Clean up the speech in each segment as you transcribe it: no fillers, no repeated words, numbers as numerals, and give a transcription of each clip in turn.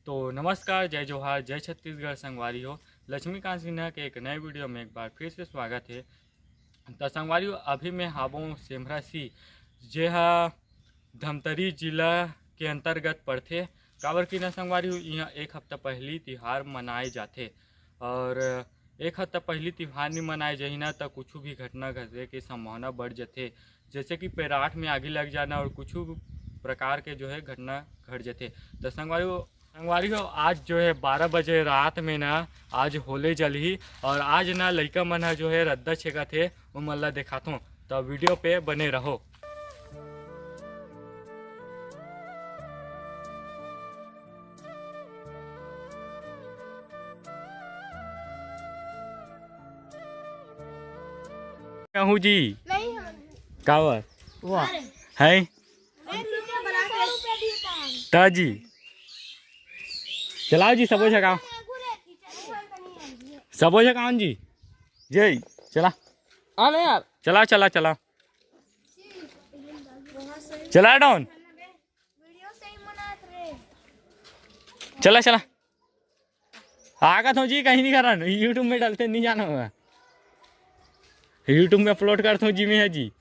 तो नमस्कार, जय जोहार, जय छत्तीसगढ़ संगवारी हो। लक्ष्मीकांत सिन्हा के एक नए वीडियो में एक बार फिर से स्वागत है। तो संगवारी हो, अभी मैं हाबों सेमरा सी जेहा धमतरी जिला के अंतर्गत पड़थे। काबर की न संगवारी हो, यहाँ एक हफ्ता पहली तिहार मनाए जाते और एक हफ्ता पहली तिहार नहीं मनाए जाही ना तो कुछ भी घटना घटे के संभावना बढ़ जाते, जैसे कि पैराठ में आगे लग जाना और कुछ प्रकार के जो है घटना घट जाते। तो संगवारी हो आज जो है 12 बजे रात में ना आज होले जलही और आज ना लइका मन जो है रद्दा छेका थे वो मन ला दिखाथों। तो वीडियो पे बने रहो। कहूँ जी कावर वाह है ताजी चलाओ जी, सबो छकाओ जी जय चला आने यार, चला चला चला चला डाउन चला चला आगा तो जी, कहीं नहीं करा यूट्यूब में डालते नहीं जाना होगा, यूट्यूब में अपलोड करता हूँ जी मैं है जी।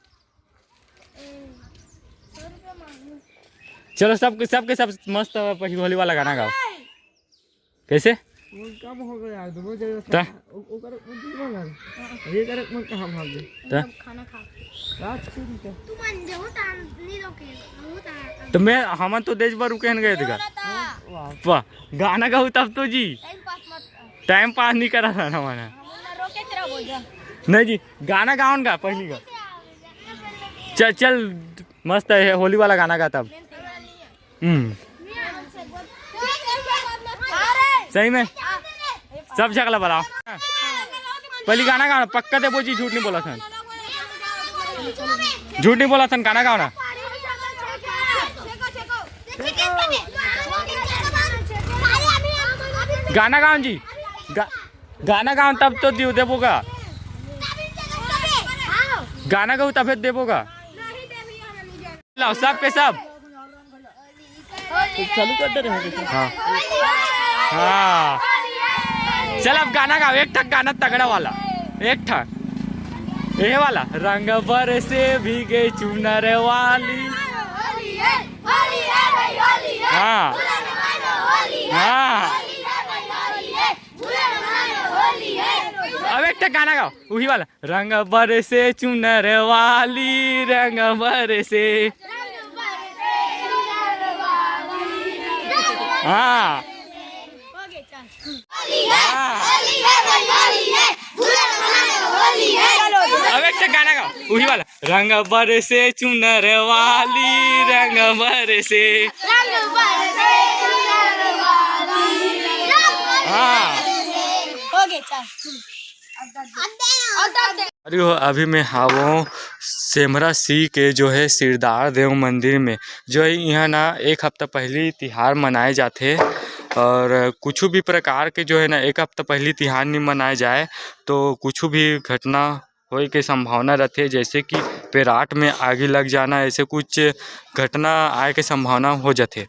चलो सबके सब मस्त होली वाला गाना गाओ। कैसे कम हो गया यार, दो जगह खाना खा तो मैं हम तो देश भर रुके गए थे वाह गाना गाओ तब तो जी टाइम पास नहीं करा था ना मैंने नहीं जी, गाना गाओ का पहली का चल चल मस्त है होली वाला गाना गा तब। सही में सब शक्ल बताओ, पहली गाना गाओ पक्का दे बोझी, झूठ नहीं बोला था, झूठ नहीं बोला था, गाना गाओ ना। गाना गाओ जी, गाना गाओ तब तो देवोगा, गाना गाओ तब देवोगा। लाओ सब के सब चालू कर दे रहे। हाँ हाँ चल अब गाना गाओ, एक ठक गाना तगड़ा वाला, एक ठक ये वाला रंग बरसे भीगे चुनर वाली। हाँ हाँ अब एक ठक गाना गाओ वही वाला, रंग बरसे चुनर वाली, रंग बरसे। हाँ अब एक गाना गाओ वही वाला, रंग बरसे चुनर वाली, रंग बरसे। हाँ अभी मैं हावों सेमरा सी के जो है सिरदार देव मंदिर में, जो है यहाँ ना एक हफ्ता पहले तिहार मनाए जाते और कुछ भी प्रकार के जो है ना एक हफ्ता पहले तिहार नहीं मनाए जाए तो कुछ भी घटना होए के संभावना रहती है, जैसे कि पैराठ में आगे लग जाना, ऐसे कुछ घटना आए के संभावना हो जाते।